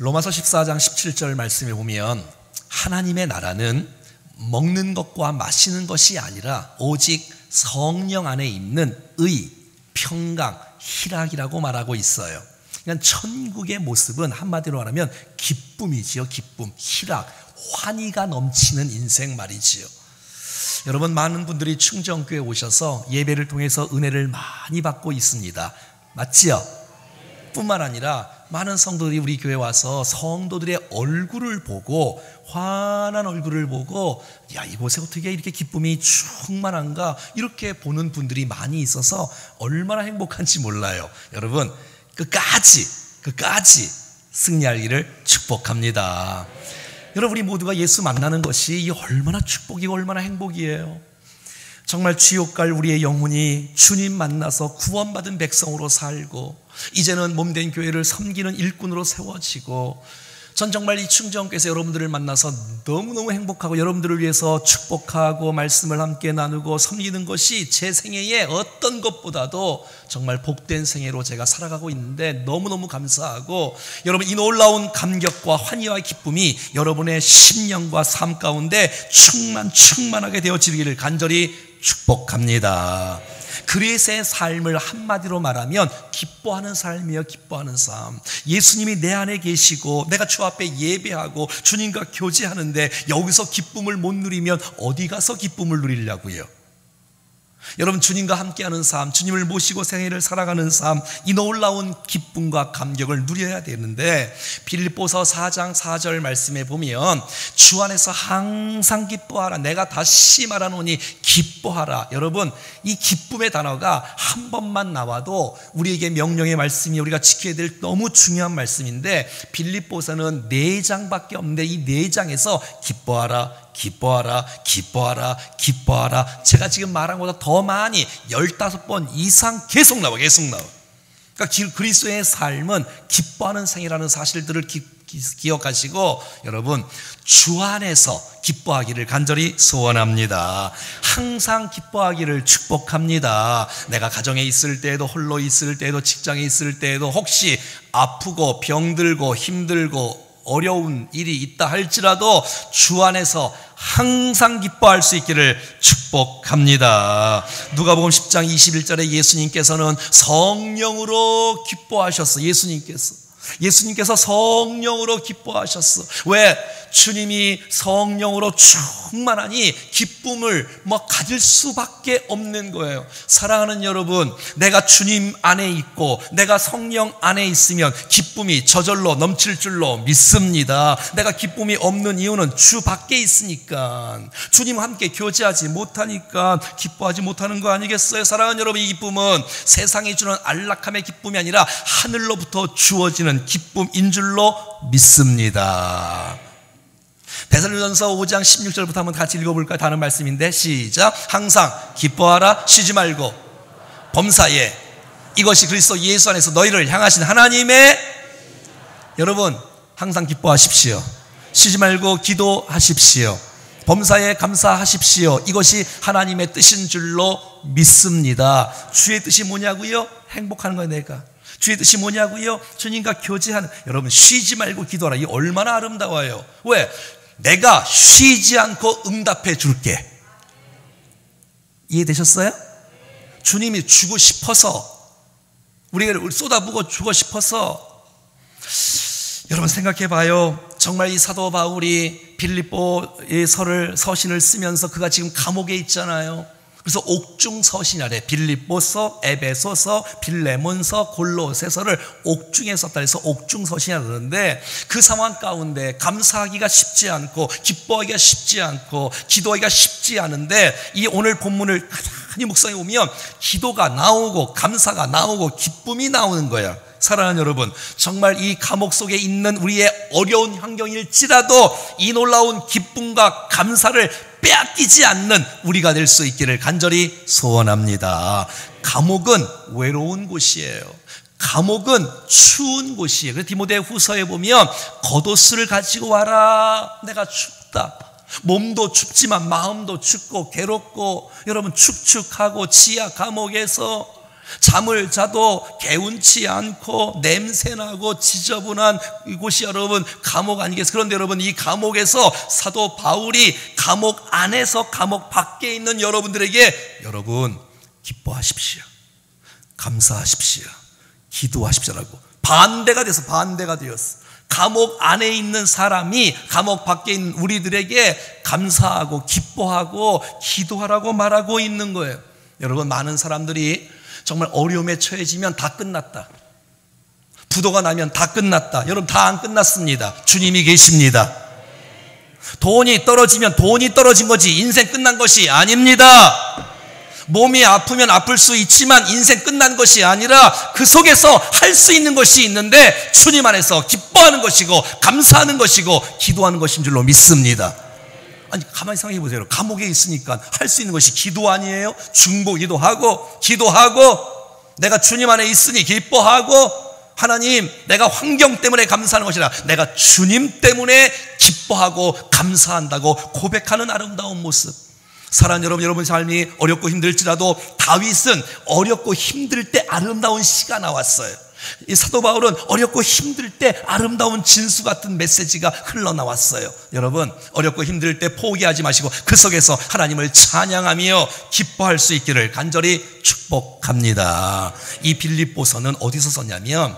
로마서 14장 17절 말씀에 보면 하나님의 나라는 먹는 것과 마시는 것이 아니라 오직 성령 안에 있는 의, 평강, 희락이라고 말하고 있어요. 그러니까 천국의 모습은 한마디로 말하면 기쁨이지요. 기쁨, 희락, 환희가 넘치는 인생 말이지요. 여러분, 많은 분들이 충정교회 오셔서 예배를 통해서 은혜를 많이 받고 있습니다. 맞지요? 뿐만 아니라 많은 성도들이 우리 교회에 와서 성도들의 얼굴을 보고, 환한 얼굴을 보고, 야, 이곳에 어떻게 이렇게 기쁨이 충만한가, 이렇게 보는 분들이 많이 있어서 얼마나 행복한지 몰라요. 여러분, 끝까지 승리하기를 축복합니다. 여러분, 우리 모두가 예수 만나는 것이 얼마나 축복이고 얼마나 행복이에요. 정말 지옥 갈 우리의 영혼이 주님 만나서 구원받은 백성으로 살고, 이제는 몸된 교회를 섬기는 일꾼으로 세워지고, 전 정말 이 충정교회에서 여러분들을 만나서 너무너무 행복하고, 여러분들을 위해서 축복하고 말씀을 함께 나누고 섬기는 것이 제 생애의 어떤 것보다도 정말 복된 생애로 제가 살아가고 있는데 너무너무 감사하고, 여러분, 이 놀라운 감격과 환희와 기쁨이 여러분의 심령과 삶 가운데 충만하게 되어지기를 간절히 축복합니다. 그리스의 삶을 한마디로 말하면 기뻐하는 삶이에요. 기뻐하는 삶. 예수님이 내 안에 계시고 내가 주 앞에 예배하고 주님과 교제하는데 여기서 기쁨을 못 누리면 어디 가서 기쁨을 누리려고요? 여러분, 주님과 함께하는 삶, 주님을 모시고 생애를 살아가는 삶, 이 놀라운 기쁨과 감격을 누려야 되는데, 빌립보서 4장 4절 말씀에 보면 주 안에서 항상 기뻐하라, 내가 다시 말하노니 기뻐하라. 여러분, 이 기쁨의 단어가 한 번만 나와도 우리에게 명령의 말씀이 우리가 지켜야 될 너무 중요한 말씀인데, 빌립보서는 4장밖에 없는데 이 4장에서 기뻐하라, 기뻐하라, 기뻐하라, 기뻐하라, 제가 지금 말한 것보다 더 많이 15번 이상 계속 나와. 그러니까 그리스도의 삶은 기뻐하는 생이라는 사실들을 기억하시고, 여러분, 주 안에서 기뻐하기를 간절히 소원합니다. 항상 기뻐하기를 축복합니다. 내가 가정에 있을 때에도, 홀로 있을 때에도, 직장에 있을 때에도, 혹시 아프고 병들고 힘들고 어려운 일이 있다 할지라도 주 안에서 항상 기뻐할 수 있기를 축복합니다. 누가복음 10장 21절에 예수님께서는 성령으로 기뻐하셨어. 예수님께서 성령으로 기뻐하셨어. 왜? 주님이 성령으로 충만하니 기쁨을 가질 수밖에 없는 거예요. 사랑하는 여러분, 내가 주님 안에 있고 내가 성령 안에 있으면 기쁨이 저절로 넘칠 줄로 믿습니다. 내가 기쁨이 없는 이유는 주 밖에 있으니까, 주님과 함께 교제하지 못하니까 기뻐하지 못하는 거 아니겠어요? 사랑하는 여러분, 이 기쁨은 세상이 주는 안락함의 기쁨이 아니라 하늘로부터 주어지는 기쁨인 줄로 믿습니다. 데살로니가전서 5장 16절부터 한번 같이 읽어볼까요? 다른 말씀인데 시작. 항상 기뻐하라, 쉬지 말고 범사에, 이것이 그리스도 예수 안에서 너희를 향하신 하나님의, 여러분, 항상 기뻐하십시오. 쉬지 말고 기도하십시오. 범사에 감사하십시오. 이것이 하나님의 뜻인 줄로 믿습니다. 주의 뜻이 뭐냐고요? 행복하는 거예요. 내가 주의 뜻이 뭐냐고요? 주님과 교제하는. 여러분, 쉬지 말고 기도하라. 이 얼마나 아름다워요. 왜? 내가 쉬지 않고 응답해 줄게. 이해되셨어요? 주님이 주고 싶어서, 우리를 쏟아부어 주고 싶어서. 여러분, 생각해 봐요. 정말 이 사도 바울이 빌립보의 서신을 쓰면서 그가 지금 감옥에 있잖아요. 그래서 옥중 서신이래. 빌립보서, 에베소서, 빌레몬서, 골로새서를 옥중에 썼다 해서 옥중 서신이라 그러는데, 그 상황 가운데 감사하기가 쉽지 않고 기뻐하기가 쉽지 않고 기도하기가 쉽지 않은데, 이 오늘 본문을 가만히 묵상해 보면 기도가 나오고 감사가 나오고 기쁨이 나오는 거야. 사랑하는 여러분, 정말 이 감옥 속에 있는 우리의 어려운 환경일지라도 이 놀라운 기쁨과 감사를 빼앗기지 않는 우리가 될 수 있기를 간절히 소원합니다. 감옥은 외로운 곳이에요. 감옥은 추운 곳이에요. 그래서 디모데 후서에 보면 겉옷을 가지고 와라, 내가 춥다. 몸도 춥지만 마음도 춥고 괴롭고, 여러분, 축축하고 지하 감옥에서 잠을 자도 개운치 않고 냄새나고 지저분한 이곳이 여러분 감옥 아니겠어요? 그런데 여러분 이 감옥에서 사도 바울이 감옥 안에서 감옥 밖에 있는 여러분들에게 여러분 기뻐하십시오, 감사하십시오, 기도하십시오라고 반대가 되었어. 감옥 안에 있는 사람이 감옥 밖에 있는 우리들에게 감사하고 기뻐하고 기도하라고 말하고 있는 거예요. 여러분 많은 사람들이 정말 어려움에 처해지면 다 끝났다, 부도가 나면 다 끝났다. 여러분 다 안 끝났습니다. 주님이 계십니다. 돈이 떨어지면 돈이 떨어진 거지 인생 끝난 것이 아닙니다. 몸이 아프면 아플 수 있지만 인생 끝난 것이 아니라 그 속에서 할 수 있는 것이 있는데 주님 안에서 기뻐하는 것이고 감사하는 것이고 기도하는 것인 줄로 믿습니다. 아니 가만히 생각해 보세요. 감옥에 있으니까 할 수 있는 것이 기도 아니에요? 중보기도 하고 기도하고 내가 주님 안에 있으니 기뻐하고 하나님 내가 환경 때문에 감사하는 것이라 내가 주님 때문에 기뻐하고 감사한다고 고백하는 아름다운 모습. 사랑하는 여러분, 여러분 삶이 어렵고 힘들지라도 다윗은 어렵고 힘들 때 아름다운 시가 나왔어요. 이 사도 바울은 어렵고 힘들 때 아름다운 진수 같은 메시지가 흘러나왔어요. 여러분 어렵고 힘들 때 포기하지 마시고 그 속에서 하나님을 찬양하며 기뻐할 수 있기를 간절히 축복합니다. 이 빌립보서는 어디서 썼냐면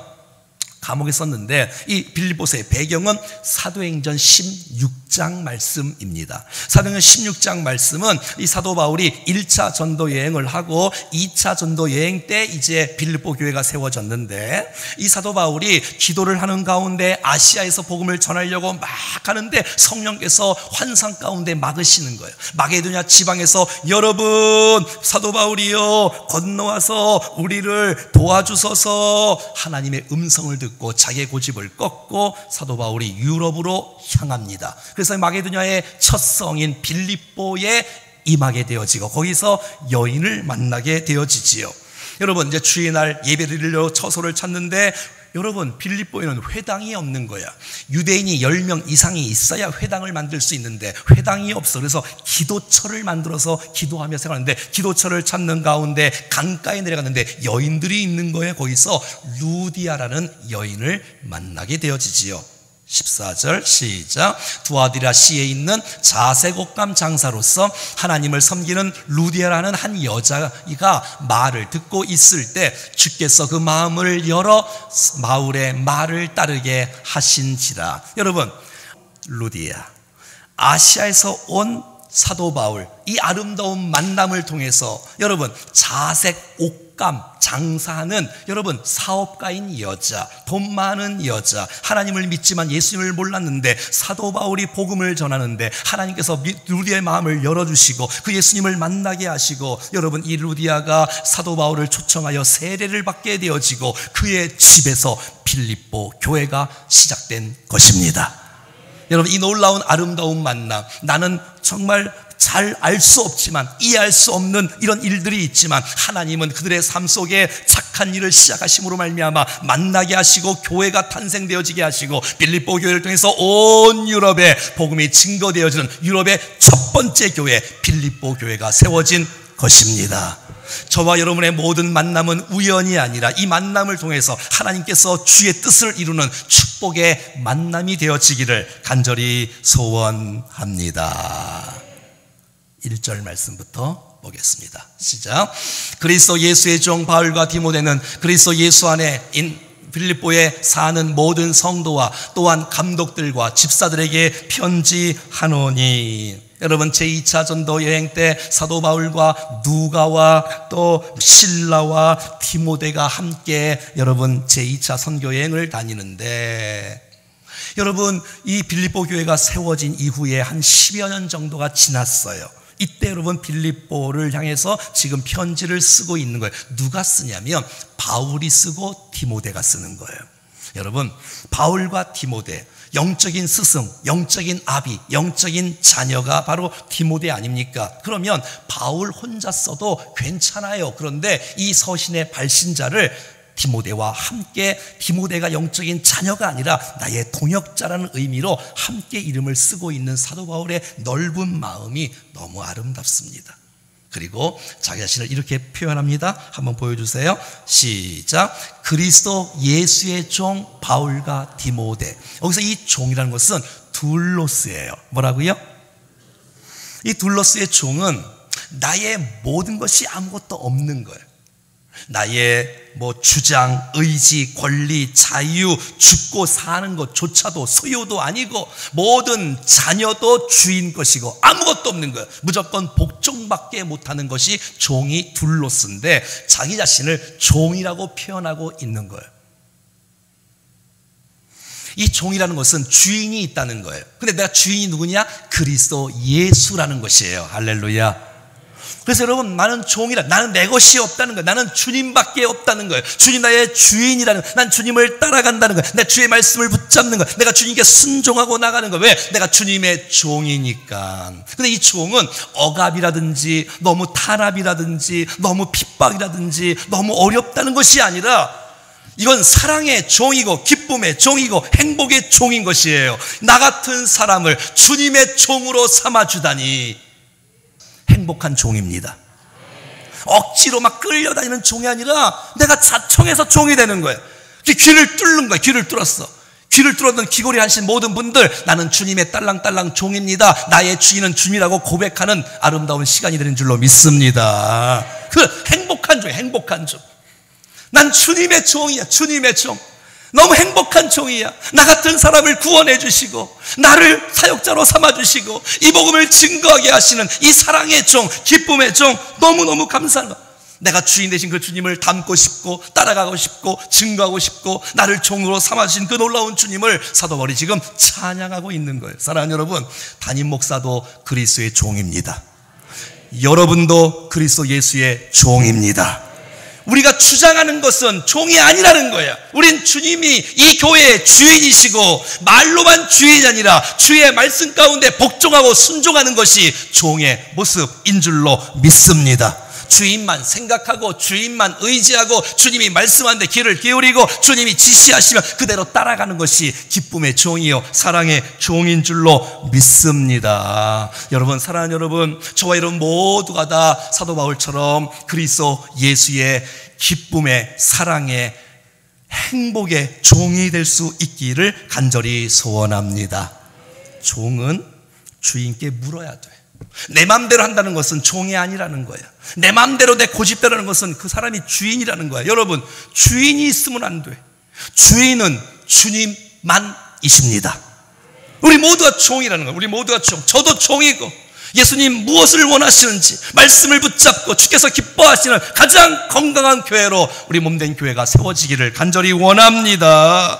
감옥에 썼는데 이 빌립보서의 배경은 사도행전 16장 말씀입니다. 사도행전 16장 말씀은 이 사도 바울이 1차 전도 여행을 하고 2차 전도 여행 때 이제 빌립보 교회가 세워졌는데 이 사도 바울이 기도를 하는 가운데 아시아에서 복음을 전하려고 막 하는데 성령께서 환상 가운데 막으시는 거예요. 마게도냐 지방에서 여러분 사도 바울이요 건너와서 우리를 도와주소서 하나님의 음성을 듣고 자기의 고집을 꺾고 사도 바울이 유럽으로 향합니다. 그래서 마게도냐의 첫 성인 빌립보에 임하게 되어지고 거기서 여인을 만나게 되어지지요. 여러분 이제 주일날 예배를 드리려 처소를 찾는데 여러분 빌립보에는 회당이 없는 거야. 유대인이 10명 이상이 있어야 회당을 만들 수 있는데 회당이 없어. 그래서 기도처를 만들어서 기도하며 생활하는데 기도처를 찾는 가운데 강가에 내려갔는데 여인들이 있는 거예요. 거기서 루디아라는 여인을 만나게 되어지지요. 14절 시작. 두아디라시에 있는 자색옷감 장사로서 하나님을 섬기는 루디아라는 한 여자가 말을 듣고 있을 때 주께서 그 마음을 열어 바울의 말을 따르게 하신지라. 여러분 루디아 아시아에서 온 사도 바울 이 아름다운 만남을 통해서 여러분 자색 옷감 장사하는 여러분 사업가인 여자, 돈 많은 여자, 하나님을 믿지만 예수님을 몰랐는데 사도 바울이 복음을 전하는데 하나님께서 루디아의 마음을 열어주시고 그 예수님을 만나게 하시고 여러분 이 루디아가 사도 바울을 초청하여 세례를 받게 되어지고 그의 집에서 빌립보 교회가 시작된 것입니다. 여러분 이 놀라운 아름다운 만남, 나는 정말 잘 알 수 없지만 이해할 수 없는 이런 일들이 있지만 하나님은 그들의 삶 속에 착한 일을 시작하심으로 말미암아 만나게 하시고 교회가 탄생되어지게 하시고 빌립보 교회를 통해서 온 유럽에 복음이 증거되어지는 유럽의 첫 번째 교회 빌립보 교회가 세워진 것입니다. 저와 여러분의 모든 만남은 우연이 아니라 이 만남을 통해서 하나님께서 주의 뜻을 이루는 축복의 만남이 되어지기를 간절히 소원합니다. 1절 말씀부터 보겠습니다. 시작. 그리스도 예수의 종 바울과 디모데는 그리스도 예수 안에 빌립보에 사는 모든 성도와 또한 감독들과 집사들에게 편지하노니. 여러분 제2차 전도 여행 때 사도 바울과 누가와 또 실라와 디모데가 함께 여러분 제2차 선교 여행을 다니는데 여러분 이 빌립보 교회가 세워진 이후에 한 10여 년 정도가 지났어요. 이때 여러분 빌립보를 향해서 지금 편지를 쓰고 있는 거예요. 누가 쓰냐면 바울이 쓰고 디모데가 쓰는 거예요. 여러분 바울과 디모데 영적인 스승, 영적인 아비, 영적인 자녀가 바로 디모데 아닙니까? 그러면 바울 혼자 써도 괜찮아요. 그런데 이 서신의 발신자를 디모데와 함께 디모데가 영적인 자녀가 아니라 나의 동역자라는 의미로 함께 이름을 쓰고 있는 사도 바울의 넓은 마음이 너무 아름답습니다. 그리고 자기 자신을 이렇게 표현합니다. 한번 보여주세요. 시작. 그리스도 예수의 종 바울과 디모데. 여기서 이 종이라는 것은 둘로스예요. 뭐라고요? 이 둘로스의 종은 나의 모든 것이 아무것도 없는 거예요. 나의 주장, 의지, 권리, 자유, 죽고 사는 것조차도 소유도 아니고 모든 자녀도 주인 것이고 아무것도 없는 거예요. 무조건 복종밖에 못하는 것이 종이 둘로스인데 자기 자신을 종이라고 표현하고 있는 거예요. 이 종이라는 것은 주인이 있다는 거예요. 근데 내가 주인이 누구냐? 그리스도 예수라는 것이에요. 할렐루야. 그래서 여러분, 나는 종이라, 나는 내 것이 없다는 거예요. 나는 주님밖에 없다는 거예요. 주님 나의 주인이라는 거예요. 난 주님을 따라간다는 거예요. 내 주의 말씀을 붙잡는 거예요. 내가 주님께 순종하고 나가는 거예요. 왜? 내가 주님의 종이니까. 근데 이 종은 억압이라든지 너무 탄압이라든지 너무 핍박이라든지 너무 어렵다는 것이 아니라 이건 사랑의 종이고 기쁨의 종이고 행복의 종인 것이에요. 나 같은 사람을 주님의 종으로 삼아주다니 행복한 종입니다. 억지로 막 끌려다니는 종이 아니라 내가 자청해서 종이 되는 거예요. 귀를 뚫는 거예요. 귀를 뚫었어. 귀를 뚫었던 귀걸이 하신 모든 분들, 나는 주님의 딸랑딸랑 종입니다. 나의 주인은 주님이라고 고백하는 아름다운 시간이 되는 줄로 믿습니다. 그 행복한 종이에요. 행복한 종. 난 주님의 종이야. 주님의 종. 너무 행복한 종이야. 나 같은 사람을 구원해 주시고 나를 사역자로 삼아주시고 이 복음을 증거하게 하시는 이 사랑의 종, 기쁨의 종, 너무너무 감사한 거. 내가 주인 되신 그 주님을 닮고 싶고 따라가고 싶고 증거하고 싶고 나를 종으로 삼아주신 그 놀라운 주님을 사도 바울이 지금 찬양하고 있는 거예요. 사랑하는 여러분, 담임 목사도 그리스도의 종입니다. 여러분도 그리스도 예수의 종입니다. 우리가 주장하는 것은 종이 아니라는 거예요. 우린 주님이 이 교회의 주인이시고 말로만 주인이 아니라 주의 말씀 가운데 복종하고 순종하는 것이 종의 모습인 줄로 믿습니다. 주인만 생각하고 주인만 의지하고 주님이 말씀하는데 귀를 기울이고 주님이 지시하시면 그대로 따라가는 것이 기쁨의 종이요 사랑의 종인 줄로 믿습니다. 여러분, 사랑하는 여러분, 저와 여러분 모두가 다 사도 바울처럼 그리스도 예수의 기쁨의 사랑의 행복의 종이 될 수 있기를 간절히 소원합니다. 종은 주인께 물어야 돼. 내 맘대로 한다는 것은 종이 아니라는 거예요. 내 맘대로 내 고집대로 하는 것은 그 사람이 주인이라는 거예요. 여러분, 주인이 있으면 안 돼. 주인은 주님만이십니다. 우리 모두가 종이라는 거예요. 우리 모두가 종. 저도 종이고 예수님 무엇을 원하시는지 말씀을 붙잡고 주께서 기뻐하시는 가장 건강한 교회로 우리 몸된 교회가 세워지기를 간절히 원합니다.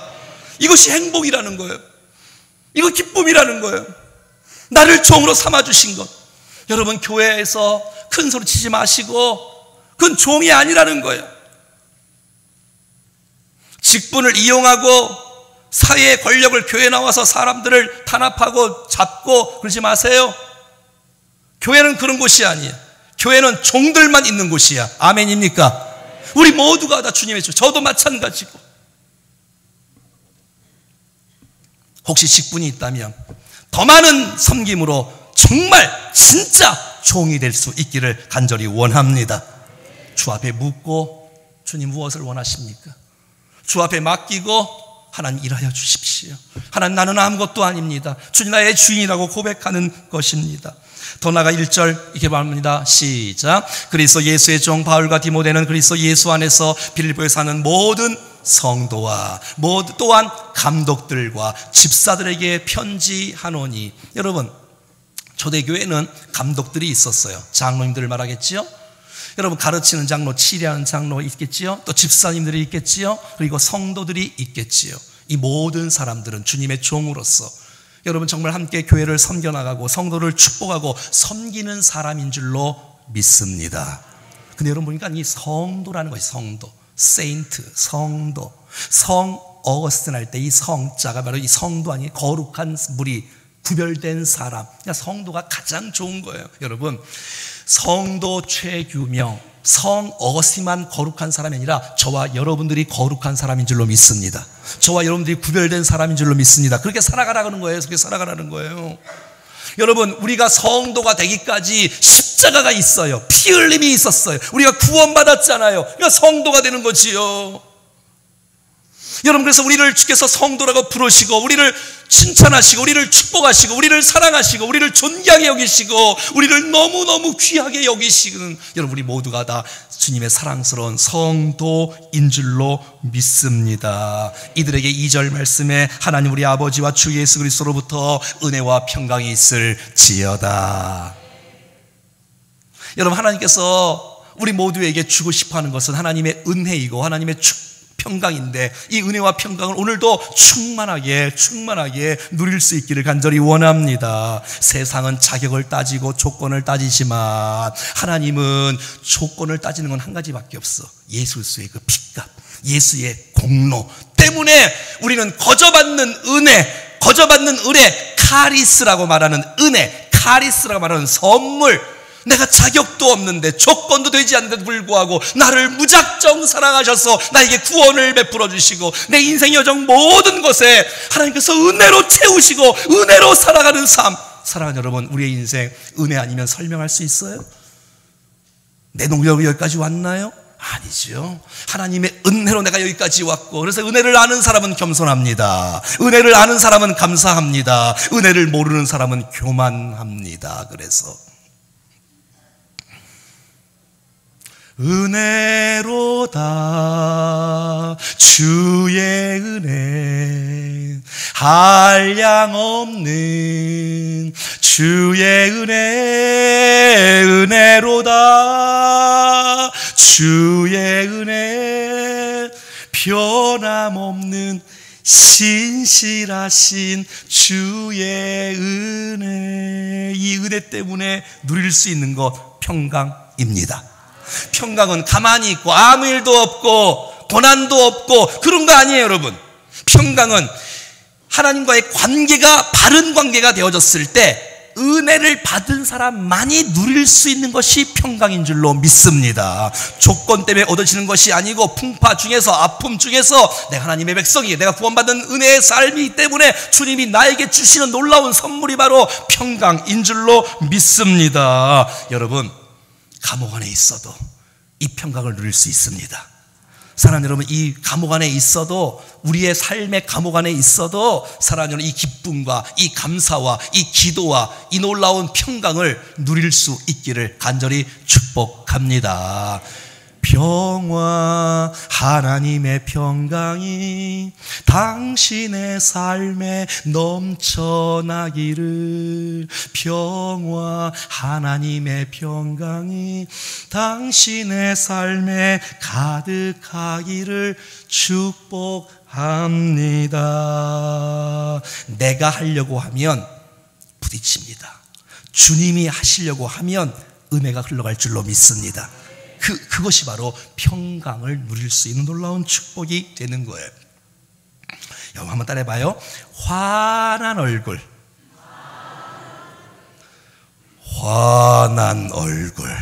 이것이 행복이라는 거예요. 이거 기쁨이라는 거예요. 나를 종으로 삼아주신 것. 여러분, 교회에서 큰 소리 치지 마시고 그건 종이 아니라는 거예요. 직분을 이용하고 사회의 권력을 교회에 나와서 사람들을 탄압하고 잡고 그러지 마세요. 교회는 그런 곳이 아니에요. 교회는 종들만 있는 곳이야. 아멘입니까? 우리 모두가 다 주님의 종. 저도 마찬가지고. 혹시 직분이 있다면 더 많은 섬김으로 정말 진짜 종이 될 수 있기를 간절히 원합니다. 주 앞에 묻고 주님 무엇을 원하십니까? 주 앞에 맡기고 하나님 일하여 주십시오. 하나님, 나는 아무것도 아닙니다. 주님 나의 주인이라고 고백하는 것입니다. 더 나아가 1절 이렇게 말합니다. 시작. 그리스도 예수의 종 바울과 디모데는 그리스도 예수 안에서 빌립보에 사는 모든 성도와 또한 감독들과 집사들에게 편지하노니. 여러분, 초대교회는 감독들이 있었어요. 장로님들을 말하겠지요. 여러분, 가르치는 장로, 치리하는 장로 있겠지요. 또 집사님들이 있겠지요. 그리고 성도들이 있겠지요. 이 모든 사람들은 주님의 종으로서 여러분 정말 함께 교회를 섬겨나가고 성도를 축복하고 섬기는 사람인 줄로 믿습니다. 근데 여러분 보니까 이 성도라는 것이 성도, 세인트, 성도, 성 어거스틴 할 때 이 성자가 바로 이 성도 아니 거룩한 무리, 구별된 사람. 그러니까 성도가 가장 좋은 거예요. 여러분, 성도 최규명, 성 어거스틴만 거룩한 사람이 아니라 저와 여러분들이 거룩한 사람인 줄로 믿습니다. 저와 여러분들이 구별된 사람인 줄로 믿습니다. 그렇게 살아가라는 거예요. 그렇게 살아가라는 거예요. 여러분, 우리가 성도가 되기까지 십자가가 있어요. 피 흘림이 있었어요. 우리가 구원받았잖아요. 그러니까 성도가 되는 거지요. 여러분, 그래서 우리를 주께서 성도라고 부르시고 우리를 칭찬하시고 우리를 축복하시고 우리를 사랑하시고 우리를 존귀하게 여기시고 우리를 너무너무 귀하게 여기시는 여러분, 우리 모두가 다 주님의 사랑스러운 성도인 줄로 믿습니다. 이들에게 2절 말씀에 하나님 우리 아버지와 주 예수 그리스도로부터 은혜와 평강이 있을지어다. 여러분, 하나님께서 우리 모두에게 주고 싶어하는 것은 하나님의 은혜이고 하나님의 평강인데, 이 은혜와 평강을 오늘도 충만하게 누릴 수 있기를 간절히 원합니다. 세상은 자격을 따지고 조건을 따지지만 하나님은 조건을 따지는 건 한 가지밖에 없어. 예수의 그 핏값, 예수의 공로 때문에 우리는 거저받는 은혜, 카리스라고 말하는 은혜, 카리스라고 말하는 선물, 내가 자격도 없는데 조건도 되지 않는데도 불구하고 나를 무작정 사랑하셔서 나에게 구원을 베풀어 주시고 내 인생 여정 모든 것에 하나님께서 은혜로 채우시고 은혜로 살아가는 삶. 사랑하는 여러분, 우리의 인생 은혜 아니면 설명할 수 있어요? 내 능력이 여기까지 왔나요? 아니죠. 하나님의 은혜로 내가 여기까지 왔고, 그래서 은혜를 아는 사람은 겸손합니다. 은혜를 아는 사람은 감사합니다. 은혜를 모르는 사람은 교만합니다. 그래서 은혜로다 주의 은혜, 한량없는 주의 은혜로다 주의 은혜, 변함없는 신실하신 주의 은혜. 이 은혜 때문에 누릴 수 있는 것 평강입니다. 평강은 가만히 있고 아무 일도 없고 고난도 없고 그런 거 아니에요. 여러분, 평강은 하나님과의 관계가 바른 관계가 되어졌을 때 은혜를 받은 사람만이 누릴 수 있는 것이 평강인 줄로 믿습니다. 조건 때문에 얻어지는 것이 아니고 풍파 중에서, 아픔 중에서 내가 하나님의 백성이, 내가 구원받은 은혜의 삶이기 때문에 주님이 나에게 주시는 놀라운 선물이 바로 평강인 줄로 믿습니다. 여러분, 감옥 안에 있어도 이 평강을 누릴 수 있습니다. 사랑하는 여러분, 이 감옥 안에 있어도, 우리의 삶의 감옥 안에 있어도 사랑하는 여러분, 이 기쁨과 이 감사와 이 기도와 이 놀라운 평강을 누릴 수 있기를 간절히 축복합니다. 평화, 하나님의 평강이 당신의 삶에 넘쳐나기를, 평화, 하나님의 평강이 당신의 삶에 가득하기를 축복합니다. 내가 하려고 하면 부딪힙니다. 주님이 하시려고 하면 은혜가 흘러갈 줄로 믿습니다. 그것이 바로 평강을 누릴 수 있는 놀라운 축복이 되는 거예요. 여러분, 한번 따라해봐요. 환한 얼굴, 환한 얼굴.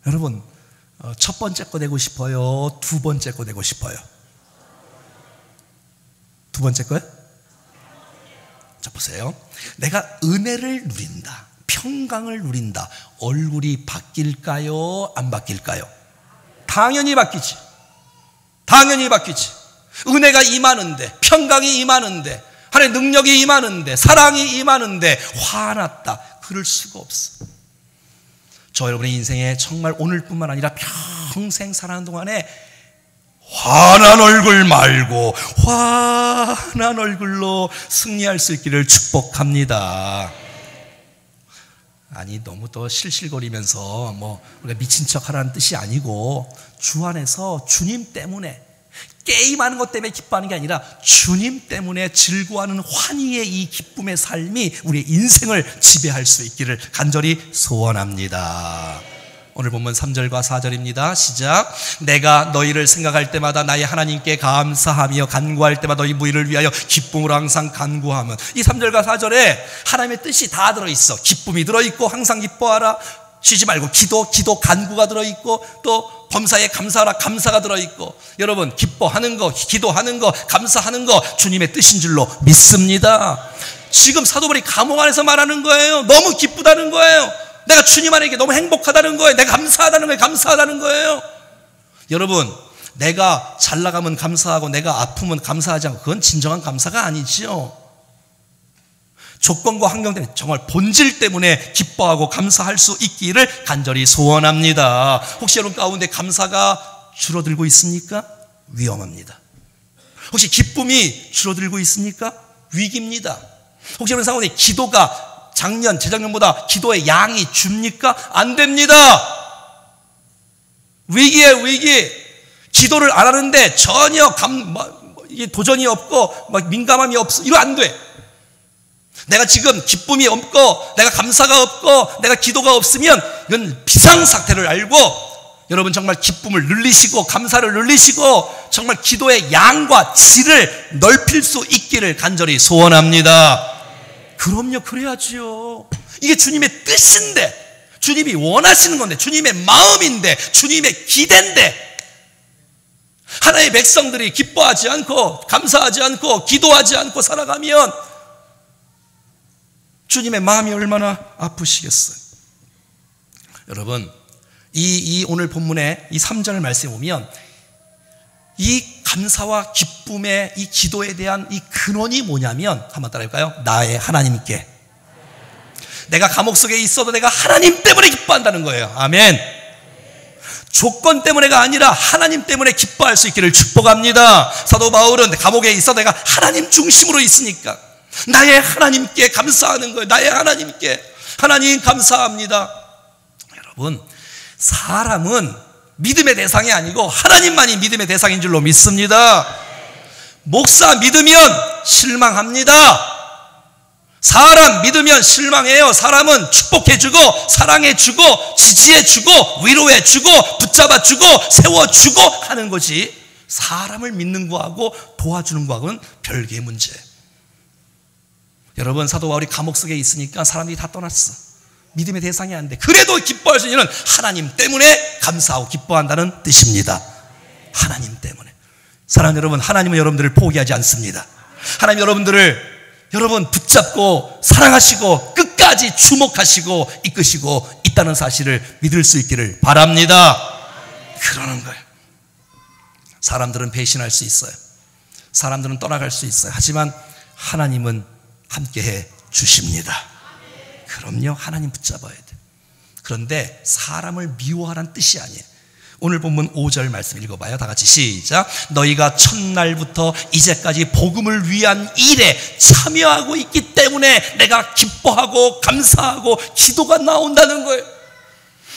여러분, 첫 번째 거 되고 싶어요? 두 번째 거 되고 싶어요? 두 번째 거요? 자, 보세요. 내가 은혜를 누린다, 평강을 누린다. 얼굴이 바뀔까요? 안 바뀔까요? 당연히 바뀌지. 당연히 바뀌지. 은혜가 임하는데, 평강이 임하는데, 하나님의 능력이 임하는데, 사랑이 임하는데 화났다, 그럴 수가 없어. 저 여러분의 인생에 정말 오늘뿐만 아니라 평생 살아가는 동안에 환한 얼굴 말고 환한 얼굴로 승리할 수 있기를 축복합니다. 아니, 너무 또 실실거리면서 우리가 미친 척 하라는 뜻이 아니고, 주 안에서 주님 때문에, 게임하는 것 때문에 기뻐하는 게 아니라 주님 때문에 즐거워하는 환희의 이 기쁨의 삶이 우리의 인생을 지배할 수 있기를 간절히 소원합니다. 오늘 본문 3절과 4절입니다. 시작. 내가 너희를 생각할 때마다 나의 하나님께 감사하며 간구할 때마다 너희 무리를 위하여 기쁨으로 항상 간구하면, 이 3절과 4절에 하나님의 뜻이 다 들어있어. 기쁨이 들어있고 항상 기뻐하라, 쉬지 말고 기도 간구가 들어있고 또 범사에 감사하라 감사가 들어있고 여러분 기뻐하는 거 기도하는 거 감사하는 거 주님의 뜻인 줄로 믿습니다. 지금 사도 바울이 감옥 안에서 말하는 거예요. 너무 기쁘다는 거예요. 내가 주님 안에 너무 행복하다는 거예요. 내가 감사하다는 거예요. 감사하다는 거예요. 여러분 내가 잘 나가면 감사하고 내가 아프면 감사하지 않고 그건 진정한 감사가 아니지요. 조건과 환경 때문에 정말 본질 때문에 기뻐하고 감사할 수 있기를 간절히 소원합니다. 혹시 여러분 가운데 감사가 줄어들고 있습니까? 위험합니다. 혹시 기쁨이 줄어들고 있습니까? 위기입니다. 혹시 여러분 가운데 기도가 작년, 재작년보다 기도의 양이 줍니까? 안 됩니다. 위기예요, 위기. 기도를 안 하는데 전혀 도전이 없고 민감함이 없어. 이거 안 돼. 내가 지금 기쁨이 없고 내가 감사가 없고 내가 기도가 없으면 이건 비상사태를 알고 여러분 정말 기쁨을 늘리시고 감사를 늘리시고 정말 기도의 양과 질을 넓힐 수 있기를 간절히 소원합니다. 그럼요, 그래야지요. 이게 주님의 뜻인데 주님이 원하시는 건데 주님의 마음인데 주님의 기대인데 하나의 백성들이 기뻐하지 않고 감사하지 않고 기도하지 않고 살아가면 주님의 마음이 얼마나 아프시겠어요. 여러분 이 오늘 본문의 이 3절 말씀에 보면 이 감사와 기쁨의 이 기도에 대한 이 근원이 뭐냐면 한번 따라해볼까요? 나의 하나님께. 내가 감옥 속에 있어도 내가 하나님 때문에 기뻐한다는 거예요. 아멘. 조건 때문에가 아니라 하나님 때문에 기뻐할 수 있기를 축복합니다. 사도 바울은 감옥에 있어도 내가 하나님 중심으로 있으니까 나의 하나님께 감사하는 거예요. 나의 하나님께. 하나님 감사합니다. 여러분 사람은 믿음의 대상이 아니고 하나님만이 믿음의 대상인 줄로 믿습니다. 목사 믿으면 실망합니다. 사람 믿으면 실망해요. 사람은 축복해주고 사랑해주고 지지해주고 위로해주고 붙잡아주고 세워주고 하는 거지 사람을 믿는 거하고 도와주는 거하고는 별개의 문제. 여러분 사도 바울이 감옥 속에 있으니까 사람들이 다 떠났어. 믿음의 대상이 안 돼. 그래도 기뻐할 수 있는 하나님 때문에 감사하고 기뻐한다는 뜻입니다. 하나님 때문에. 사랑하는 여러분, 하나님은 여러분들을 포기하지 않습니다. 하나님 여러분들을 여러분 붙잡고 사랑하시고 끝까지 주목하시고 이끄시고 있다는 사실을 믿을 수 있기를 바랍니다. 그러는 거예요. 사람들은 배신할 수 있어요. 사람들은 떠나갈 수 있어요. 하지만 하나님은 함께해 주십니다. 그럼요, 하나님 붙잡아야 돼. 그런데 사람을 미워하라는 뜻이 아니에요. 오늘 본문 5절 말씀 읽어봐요. 다 같이 시작. 너희가 첫날부터 이제까지 복음을 위한 일에 참여하고 있기 때문에 내가 기뻐하고 감사하고 기도가 나온다는 거예요.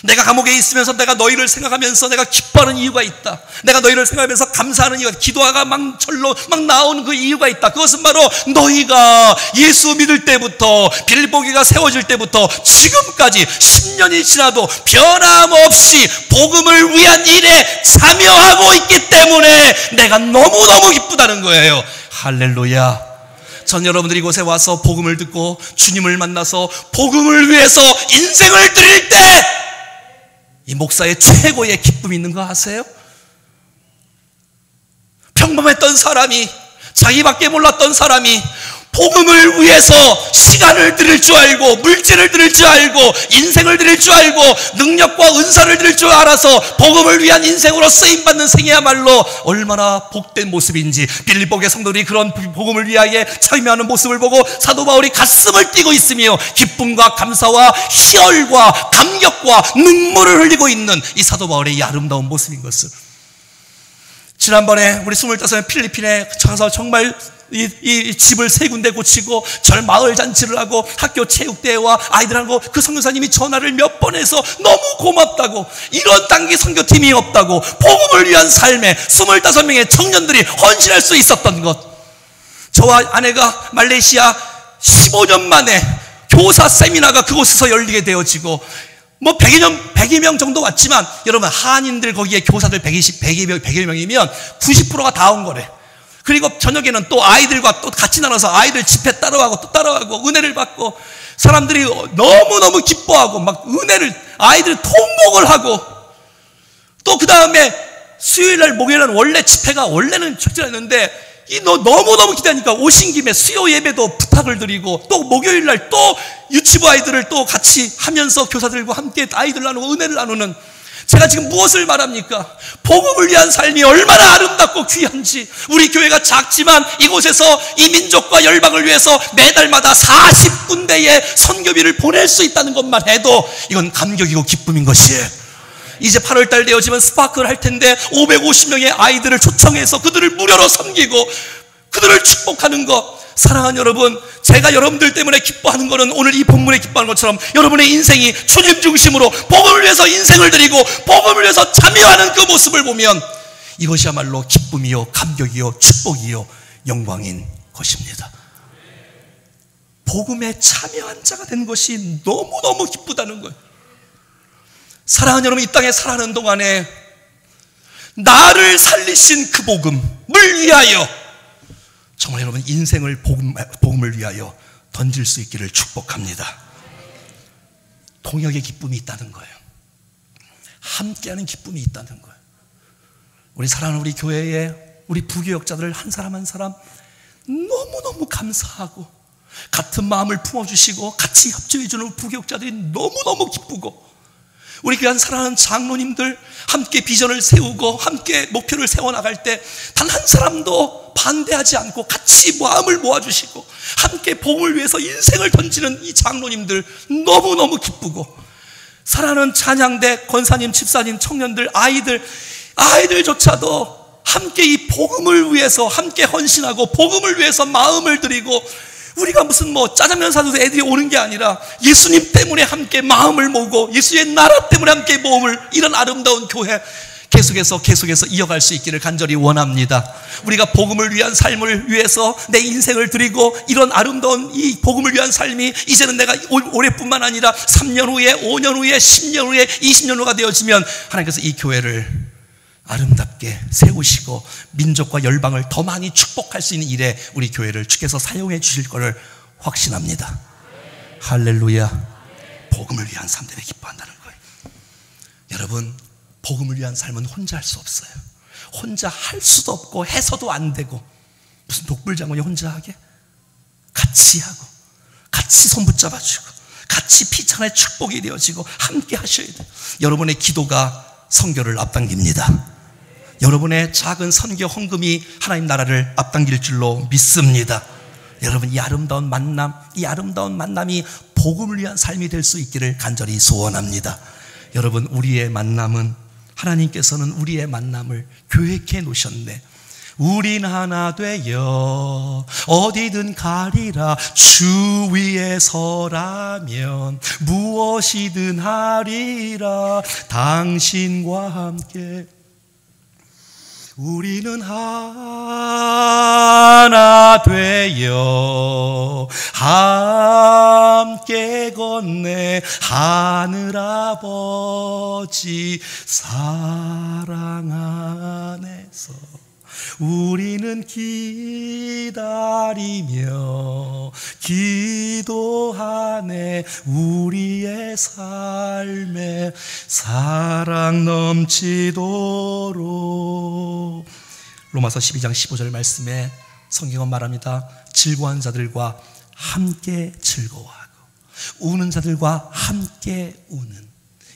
내가 감옥에 있으면서 내가 너희를 생각하면서 내가 기뻐하는 이유가 있다. 내가 너희를 생각하면서 감사하는 이유가 있다. 기도가 막 절로 막 나오는 그 이유가 있다. 그것은 바로 너희가 예수 믿을 때부터 빌보기가 세워질 때부터 지금까지 10년이 지나도 변함없이 복음을 위한 일에 참여하고 있기 때문에 내가 너무너무 기쁘다는 거예요. 할렐루야. 전 여러분들이 이곳에 와서 복음을 듣고 주님을 만나서 복음을 위해서 인생을 드릴 때 이 목사의 최고의 기쁨이 있는 거 아세요? 평범했던 사람이, 자기밖에 몰랐던 사람이 복음을 위해서 시간을 드릴 줄 알고 물질을 드릴 줄 알고 인생을 드릴 줄 알고 능력과 은사를 드릴 줄 알아서 복음을 위한 인생으로 쓰임받는 생이야말로 얼마나 복된 모습인지 빌립보의 성도들이 그런 복음을 위하여 참여하는 모습을 보고 사도 바울이 가슴을 뛰고 있으며 기쁨과 감사와 희열과 감격과 눈물을 흘리고 있는 이 사도 바울의 이 아름다운 모습인 것을 지난번에 우리 25년 필리핀에 가서 정말 이 집을 3군데 고치고 절 마을 잔치를 하고 학교 체육대회와 아이들하고 그 선교사님이 전화를 몇 번 해서 너무 고맙다고 이런 단기 선교팀이 없다고 복음을 위한 삶에 25명의 청년들이 헌신할 수 있었던 것. 저와 아내가 말레이시아 15년 만에 교사 세미나가 그곳에서 열리게 되어지고 뭐 100여 명 정도 왔지만 여러분 한인들 거기에 교사들 100여 명이면 90%가 다 온 거래. 그리고 저녁에는 또 아이들과 또 같이 나눠서 아이들 집회 따라가고 또 따라가고 은혜를 받고 사람들이 너무너무 기뻐하고 막 은혜를, 아이들이 통곡을 하고, 또 그 다음에 수요일날 목요일날 원래 집회가 원래는 축제였는데 너무너무 기대하니까 오신 김에 수요 예배도 부탁을 드리고, 또 목요일날 또 유치부 아이들을 또 같이 하면서 교사들과 함께 아이들 나누고 은혜를 나누는, 제가 지금 무엇을 말합니까? 복음을 위한 삶이 얼마나 아름답고 귀한지. 우리 교회가 작지만 이곳에서 이 민족과 열방을 위해서 매달마다 40군데의 선교비를 보낼 수 있다는 것만 해도 이건 감격이고 기쁨인 것이에요. 이제 8월달 되어지면 스파크를 할 텐데 550명의 아이들을 초청해서 그들을 무료로 섬기고 그들을 축복하는 것. 사랑하는 여러분, 제가 여러분들 때문에 기뻐하는 것은 오늘 이 본문에 기뻐하는 것처럼 여러분의 인생이 주님 중심으로 복음을 위해서 인생을 드리고 복음을 위해서 참여하는 그 모습을 보면 이것이야말로 기쁨이요 감격이요 축복이요 영광인 것입니다. 복음에 참여한 자가 된 것이 너무너무 기쁘다는 거예요. 사랑하는 여러분, 이 땅에 살아가는 동안에 나를 살리신 그 복음을 위하여 정말 여러분 인생을 복음을 위하여 던질 수 있기를 축복합니다. 동역의 기쁨이 있다는 거예요. 함께하는 기쁨이 있다는 거예요. 우리 사랑하는 우리 교회에 우리 부교역자들 한 사람 한 사람 너무너무 감사하고 같은 마음을 품어주시고 같이 협조해주는 부교역자들이 너무너무 기쁘고, 우리 귀한 사랑하는 장로님들 함께 비전을 세우고 함께 목표를 세워나갈 때 단 한 사람도 반대하지 않고 같이 마음을 모아주시고 함께 복음을 위해서 인생을 던지는 이 장로님들 너무너무 기쁘고, 사랑하는 찬양대 권사님, 집사님, 청년들, 아이들조차도 함께 이 복음을 위해서 함께 헌신하고 복음을 위해서 마음을 드리고, 우리가 무슨 짜장면 사줘서 애들이 오는 게 아니라 예수님 때문에 함께 마음을 모으고 예수의 나라 때문에 함께 모음을, 이런 아름다운 교회 계속해서 이어갈 수 있기를 간절히 원합니다. 우리가 복음을 위한 삶을 위해서 내 인생을 드리고 이런 아름다운 이 복음을 위한 삶이 이제는 내가 올해뿐만 아니라 3년 후에 5년 후에 10년 후에 20년 후가 되어지면 하나님께서 이 교회를 아름답게 세우시고 민족과 열방을 더 많이 축복할 수 있는 일에 우리 교회를 주께서 사용해 주실 것을 확신합니다. 할렐루야. 복음을 위한 삶 때문에 기뻐한다는 거예요. 여러분, 복음을 위한 삶은 혼자 할 수 없어요. 혼자 할 수도 없고 해서도 안 되고, 무슨 독불장군이 혼자 하게? 같이 하고 같이 손 붙잡아주고 같이 피찬의 축복이 되어지고 함께 하셔야 돼요. 여러분의 기도가 선교를 앞당깁니다. 여러분의 작은 선교 헌금이 하나님 나라를 앞당길 줄로 믿습니다. 여러분, 이 아름다운 만남이 복음을 위한 삶이 될 수 있기를 간절히 소원합니다. 여러분, 우리의 만남은, 하나님께서는 우리의 만남을 계획해 놓으셨네. 우린 하나 되어 어디든 가리라. 주 위에 서라면 무엇이든 하리라. 당신과 함께 우리는 하나 되어 함께 건네 하늘 아버지 사랑 안에서 우리는 기다리며 기도하네. 우리의 삶에 사랑 넘치도록. 로마서 12장 15절 말씀에 성경은 말합니다. 즐거워하는 자들과 함께 즐거워하고 우는 자들과 함께 우는,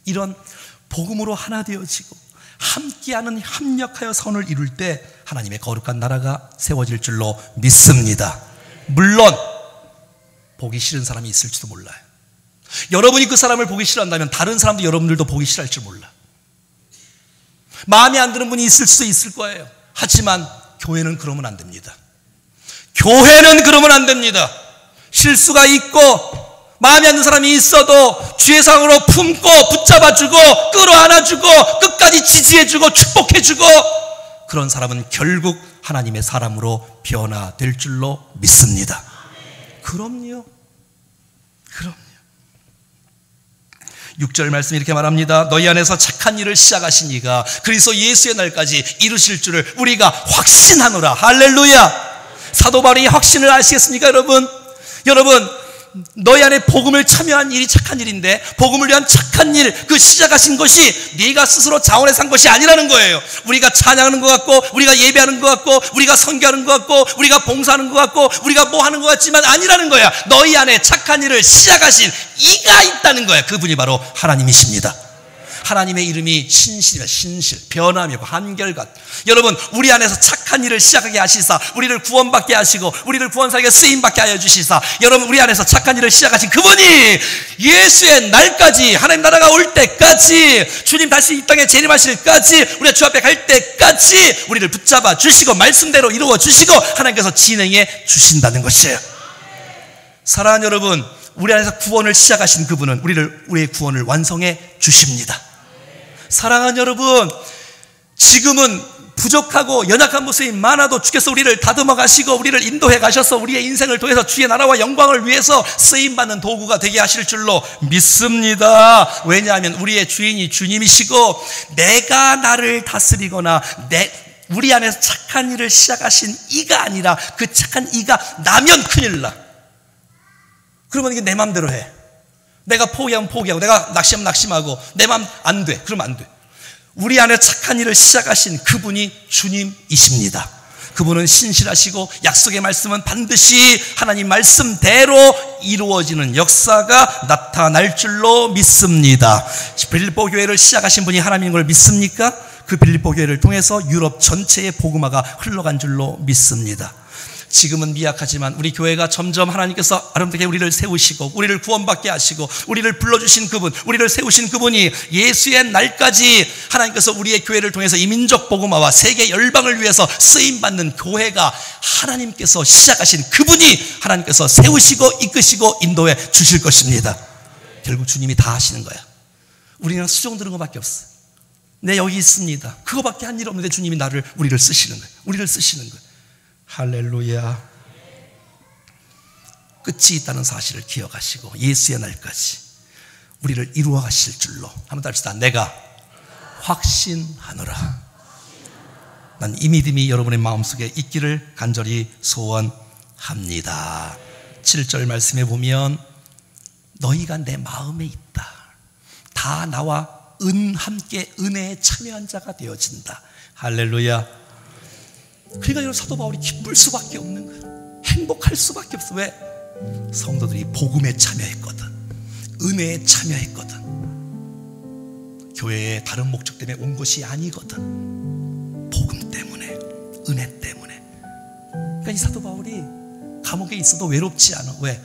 이런 복음으로 하나 되어지고 함께하는, 합력하여 선을 이룰 때 하나님의 거룩한 나라가 세워질 줄로 믿습니다. 물론 보기 싫은 사람이 있을지도 몰라요. 여러분이 그 사람을 보기 싫어한다면 다른 사람도 여러분들도 보기 싫어할 줄 몰라. 마음에 안 드는 분이 있을 수도 있을 거예요. 하지만 교회는 그러면 안 됩니다. 교회는 그러면 안 됩니다. 실수가 있고 마음에 안 드는 사람이 있어도 주의 사랑으로 품고 붙잡아주고 끌어안아주고 끝까지 지지해주고 축복해주고, 그런 사람은 결국 하나님의 사람으로 변화될 줄로 믿습니다. 그럼요. 6절 말씀 이렇게 말합니다. 너희 안에서 착한 일을 시작하신 이가 그리스도 예수의 날까지 이루실 줄을 우리가 확신하노라. 할렐루야. 사도 바울이 확신을 아시겠습니까? 여러분, 너희 안에 복음을 참여한 일이 착한 일인데 복음을 위한 착한 일, 그 시작하신 것이 네가 스스로 자원해서 한 것이 아니라는 거예요. 우리가 찬양하는 것 같고 우리가 예배하는 것 같고 우리가 선교하는 것 같고 우리가 봉사하는 것 같고 우리가 뭐 하는 것 같지만 아니라는 거야. 너희 안에 착한 일을 시작하신 이가 있다는 거야. 그분이 바로 하나님이십니다. 하나님의 이름이 신실이며 신실, 변함이고 한결같. 여러분, 우리 안에서 착한 일을 시작하게 하시사 우리를 구원받게 하시고 우리를 구원사에게 쓰임받게 하여 주시사, 여러분 우리 안에서 착한 일을 시작하신 그분이 예수의 날까지, 하나님 나라가 올 때까지, 주님 다시 이 땅에 재림하실 때까지, 우리가 주 앞에 갈 때까지 우리를 붙잡아 주시고 말씀대로 이루어 주시고 하나님께서 진행해 주신다는 것이에요. 사랑하는 여러분, 우리 안에서 구원을 시작하신 그분은 우리의 구원을 완성해 주십니다. 사랑하는 여러분, 지금은 부족하고 연약한 모습이 많아도 주께서 우리를 다듬어 가시고 우리를 인도해 가셔서 우리의 인생을 통해서 주의 나라와 영광을 위해서 쓰임받는 도구가 되게 하실 줄로 믿습니다. 왜냐하면 우리의 주인이 주님이시고 내가 나를 다스리거나 우리 안에서 착한 일을 시작하신 이가 아니라 그 착한 이가 나면 큰일 나. 그러면 이게 내 맘대로 해. 내가 포기하면 포기하고 내가 낙심하면 낙심하고 내 맘 안 돼. 그러면 안 돼. 우리 안에 착한 일을 시작하신 그분이 주님이십니다. 그분은 신실하시고 약속의 말씀은 반드시 하나님 말씀대로 이루어지는 역사가 나타날 줄로 믿습니다. 빌립보 교회를 시작하신 분이 하나님인 걸 믿습니까? 그 빌립보 교회를 통해서 유럽 전체의 복음화가 흘러간 줄로 믿습니다. 지금은 미약하지만 우리 교회가 점점 하나님께서 아름답게 우리를 세우시고 우리를 구원받게 하시고 우리를 불러주신 그분, 우리를 세우신 그분이 예수의 날까지 하나님께서 우리의 교회를 통해서 이민족 복음화와 세계 열방을 위해서 쓰임받는 교회가 하나님께서 시작하신 그분이 하나님께서 세우시고 이끄시고 인도해 주실 것입니다. 결국 주님이 다 하시는 거야. 우리는 수종 들은 것밖에 없어. 네, 여기 있습니다. 그거밖에 한 일 없는데 주님이 우리를 쓰시는 거예요. 우리를 쓰시는 거예요. 할렐루야. 끝이 있다는 사실을 기억하시고 예수의 날까지 우리를 이루어 가실 줄로 한번 합시다. 내가 확신하노라. 난 이 믿음이 여러분의 마음속에 있기를 간절히 소원합니다. 7절 말씀에 보면 너희가 내 마음에 있다. 다 나와 함께 은혜에 참여한 자가 되어진다. 할렐루야. 그러니까 사도 바울이 기쁠 수밖에 없는 거예요. 행복할 수밖에 없어. 왜? 성도들이 복음에 참여했거든. 은혜에 참여했거든. 교회의 다른 목적 때문에 온 것이 아니거든. 복음 때문에, 은혜 때문에. 그러니까 이 사도 바울이 감옥에 있어도 외롭지 않아. 왜?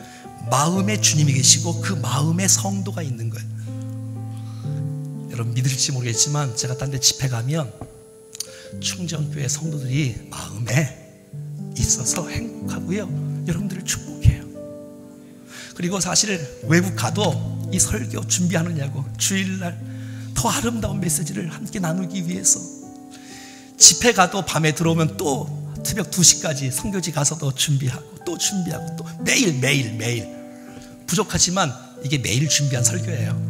마음에 주님이 계시고 그 마음에 성도가 있는 거예요. 여러분 믿을지 모르겠지만 제가 딴 데 집회 가면 충정교회 성도들이 마음에 있어서 행복하고요, 여러분들을 축복해요. 그리고 사실 외국 가도 이 설교 준비하느냐고 주일날 더 아름다운 메시지를 함께 나누기 위해서 집회 가도 밤에 들어오면 또 새벽 2시까지 선교지 가서도 준비하고 또 준비하고 또 매일 부족하지만 이게 매일 준비한 설교예요.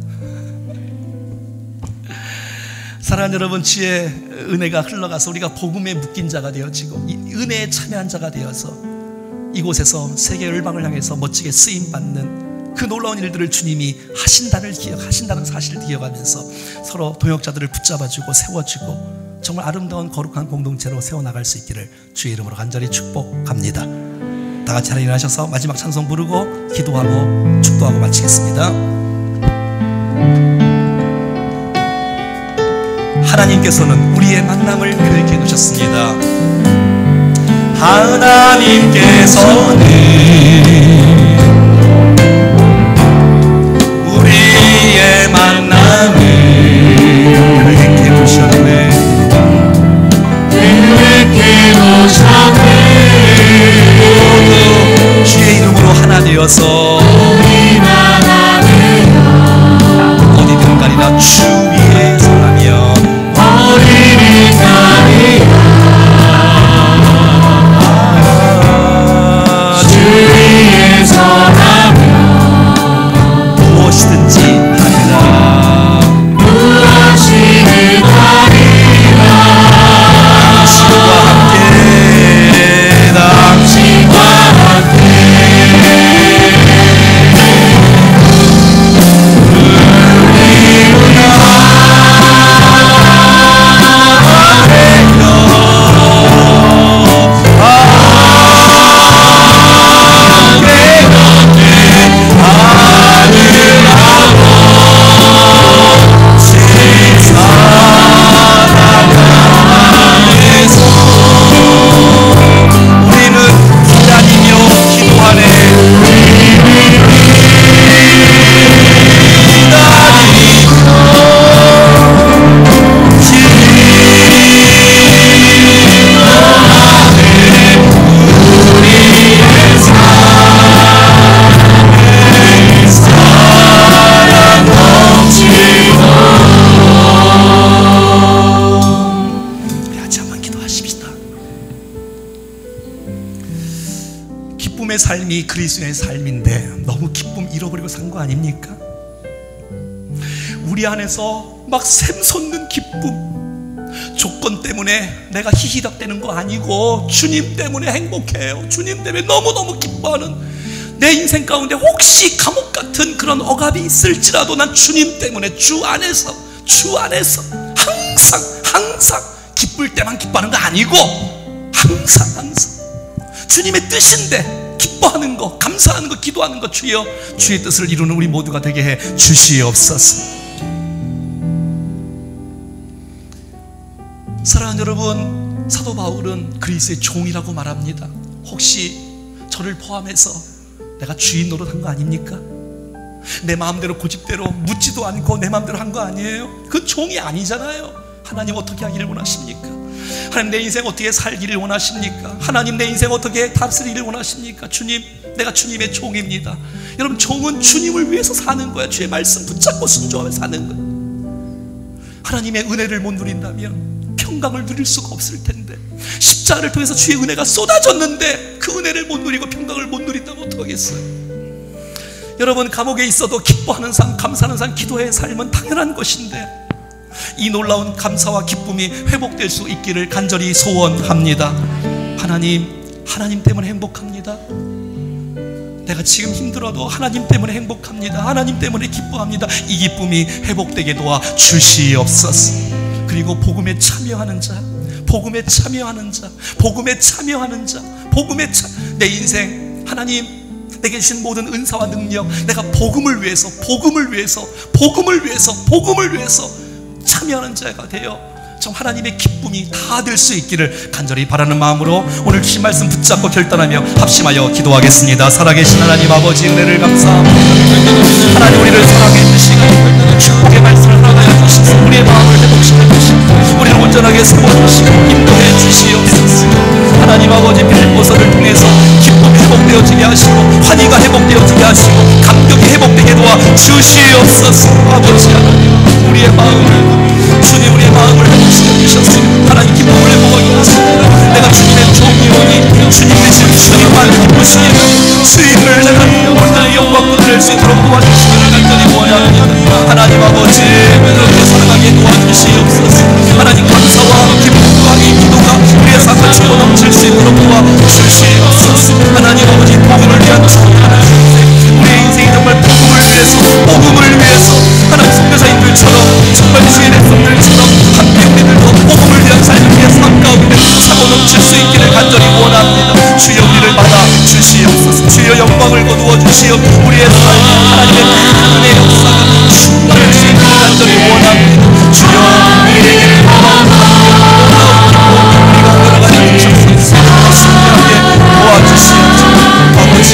사랑하는 여러분, 주의 은혜가 흘러가서 우리가 복음에 묶인 자가 되어지고 이 은혜에 참여한 자가 되어서 이곳에서 세계 열방을 향해서 멋지게 쓰임받는 그 놀라운 일들을 주님이 하신다는 사실을 기억하면서 서로 동역자들을 붙잡아주고 세워주고 정말 아름다운 거룩한 공동체로 세워나갈 수 있기를 주의 이름으로 간절히 축복합니다. 다 같이 하나 일어나셔서 마지막 찬송 부르고 기도하고 축도하고 마치겠습니다. 하나님께서는 우리의 만남을 계획해 두셨습니다. 하나님께서는 우리의 만남을 계획해 두셨네. 모두 주의 이름으로 하나 되어서 어디든 가리나 주 위에 서라면 기쁨의 삶이 그리스도의 삶인데 너무 기쁨 잃어버리고 산 거 아닙니까? 우리 안에서 막 샘솟는 기쁨, 조건 때문에 내가 희희덕대는 거 아니고 주님 때문에 행복해요. 주님 때문에 너무너무 기뻐하는, 내 인생 가운데 혹시 감옥 같은 그런 억압이 있을지라도 난 주님 때문에 주 안에서 항상 기쁠 때만 기뻐하는 거 아니고 항상 주님의 뜻인데 기뻐하는 거, 감사하는 거, 기도하는 거, 주여 주의 뜻을 이루는 우리 모두가 되게 해 주시옵소서. 사랑하는 여러분, 사도 바울은 그리스도의 종이라고 말합니다. 혹시 저를 포함해서 내가 주인 노릇한 거 아닙니까? 내 마음대로 고집대로 묻지도 않고 내 마음대로 한 거 아니에요? 그 종이 아니잖아요. 하나님 어떻게 하기를 원하십니까? 하나님 내 인생 어떻게 살기를 원하십니까? 하나님 내 인생 어떻게 다스리기를 원하십니까? 주님, 내가 주님의 종입니다. 여러분, 종은 주님을 위해서 사는 거야. 주의 말씀 붙잡고 순종하며 사는 거야. 하나님의 은혜를 못 누린다면 평강을 누릴 수가 없을 텐데, 십자가를 통해서 주의 은혜가 쏟아졌는데 그 은혜를 못 누리고 평강을 못 누린다면 어떡하겠어요? 여러분, 감옥에 있어도 기뻐하는 삶, 감사하는 삶, 기도의 삶은 당연한 것인데 이 놀라운 감사와 기쁨이 회복될 수 있기를 간절히 소원합니다. 하나님 때문에 행복합니다. 내가 지금 힘들어도 하나님 때문에 행복합니다. 하나님 때문에 기뻐합니다. 이 기쁨이 회복되게 도와 주시옵소서. 그리고 복음에 참여하는 자, 내 인생 하나님 내게 주신 모든 은사와 능력, 내가 복음을 위해서 참여하는 자가 되어 정 하나님의 기쁨이 다 될 수 있기를 간절히 바라는 마음으로 오늘 주신 말씀 붙잡고 결단하며 합심하여 기도하겠습니다. 살아계신 하나님 아버지, 은혜를 감사합니다. 하나님, 우리를 사랑해 주시고 축복의 말씀을 허락하여 주시고 우리의 마음을 회복시켜 주시고 우리를 온전하게 세워주시고 인도해 주시옵소서. 하나님 아버지, 빌보서를 통해서 기쁨이 회복되어지게 하시고 환희가 회복되어지게 하시고 감격이 회복되게 도와 주시옵소서. 아버지 하나님, 우리의 마음을 회복시켜 주셨습니다. 하나님, 기쁨을 회복하게 하십니다. 내가 주님의 종이오니 주님 대신 주님만 기쁘시기를 주님을 내가 온전히 영광 드릴 수 있도록 도와주시기를 간절히 원합니다. 하나님 아버지, 그렇게 살아가게 도와주시옵소서. 하나님, 감사와 기쁨과 이 기도가 우리의 삶을 주어 넘칠 수 있도록 도와주시옵소서. 하나님 아버지, 복음을 위한 찬양하는 우리의 인생이 정말 복음을 위해서 하나님 선교사님들처럼 정말 주의 백성들처럼 함께 우리들도 복음을 위한 삶을 위해 삶 가운데 차고 넘칠 수 있기를 간절히 원합니다. 주여 우리를 받아 주시옵소서. 주여 영광을 거두어 주시옵소서. 우리의 삶이 하나님의 은혜의 역사가 충만할 수 있기를 간절히 원합니다. 주여 우리에게 우리가 들어가야 주시옵소서. 순결하게 도와주시옵소서. 아버지,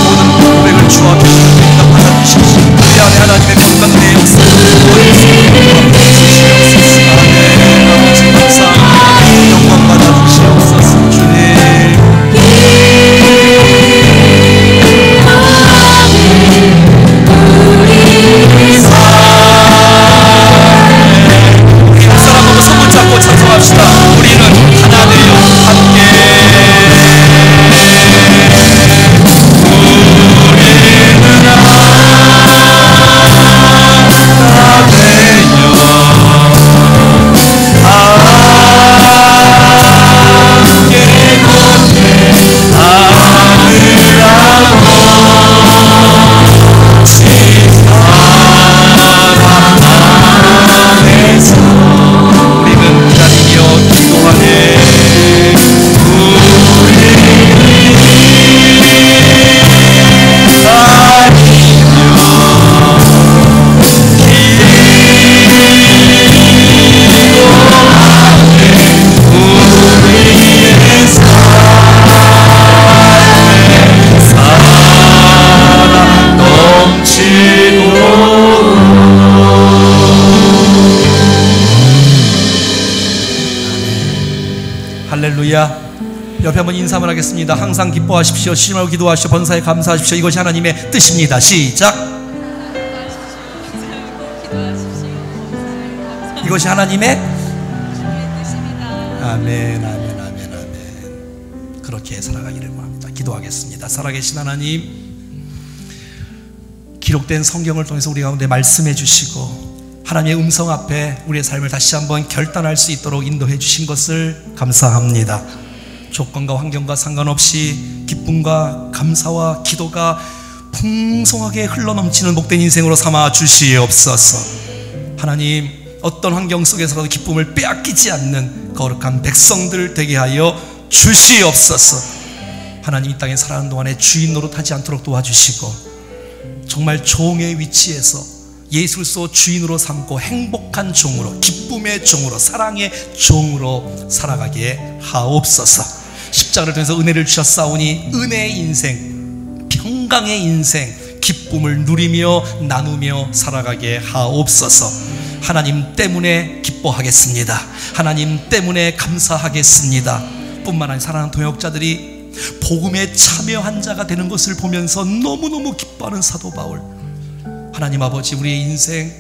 모든 고백을 주 앞에 드립니다. 받아주십시오. 우리 안에 하나님의 평강의 역사를 아멘. 아버지 감사합니다. 영광 받아주시옵소서. 주님, 우리 한 사람 보고 손을 잡고 찬송합시다. 우리는 하나 되어 함께. 옆에 한번 인사 한번 하겠습니다. 항상 기뻐하십시오. 쉬지 말고 기도하십시오. 번사에 감사하십시오. 이것이 하나님의 뜻입니다. 시작. 이것이 하나님의 뜻입니다. 아멘, 아멘, 아멘, 아멘. 그렇게 살아가기를 원합니다. 기도하겠습니다. 살아계신 하나님, 기록된 성경을 통해서 우리 가운데 말씀해 주시고 하나님의 음성 앞에 우리의 삶을 다시 한번 결단할 수 있도록 인도해 주신 것을 감사합니다. 조건과 환경과 상관없이 기쁨과 감사와 기도가 풍성하게 흘러넘치는 복된 인생으로 삼아 주시옵소서. 하나님, 어떤 환경 속에서라도 기쁨을 빼앗기지 않는 거룩한 백성들 되게 하여 주시옵소서. 하나님, 이 땅에 살아가는 동안에 주인 노릇하지 않도록 도와주시고 정말 종의 위치에서 예수 그리스도 주인으로 삼고 행복한 종으로, 기쁨의 종으로, 사랑의 종으로 살아가게 하옵소서. 십자가를 통해서 은혜를 주셨사오니 은혜의 인생, 평강의 인생, 기쁨을 누리며 나누며 살아가게 하옵소서. 하나님 때문에 기뻐하겠습니다. 하나님 때문에 감사하겠습니다. 뿐만 아니라 사랑하는 동역자들이 복음에 참여한 자가 되는 것을 보면서 너무너무 기뻐하는 사도 바울, 하나님 아버지, 우리의 인생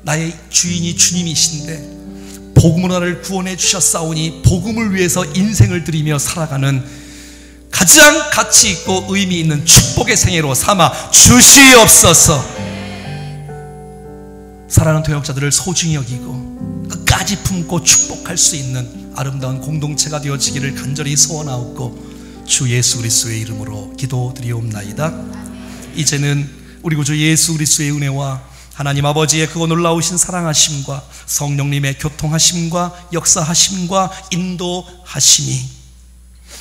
나의 주인이 주님이신데 복음으로 나를 구원해 주셨사오니 복음을 위해서 인생을 드리며 살아가는 가장 가치 있고 의미 있는 축복의 생애로 삼아 주시옵소서. 사랑하는 동역자들을 소중히 여기고 끝까지 품고 축복할 수 있는 아름다운 공동체가 되어지기를 간절히 소원하옵고 주 예수 그리스도의 이름으로 기도드리옵나이다. 이제는 우리 구주 예수 그리스도의 은혜와 하나님 아버지의 그 놀라우신 사랑하심과 성령님의 교통하심과 역사하심과 인도하심이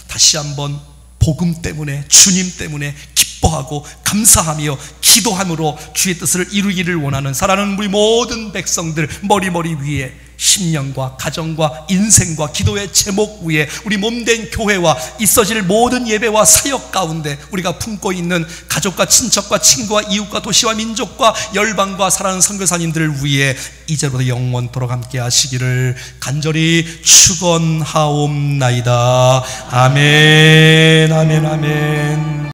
다시 한번 복음 때문에, 주님 때문에 기뻐하고 감사하며 기도함으로 주의 뜻을 이루기를 원하는 사랑하는 우리 모든 백성들 머리 위에 심령과 가정과 인생과 기도의 제목 위에 우리 몸된 교회와 있어질 모든 예배와 사역 가운데 우리가 품고 있는 가족과 친척과 친구와 이웃과 도시와 민족과 열방과 사랑하는 선교사님들을 위해 이제로부터 영원토록 함께 하시기를 간절히 축원하옵나이다. 아멘, 아멘, 아멘.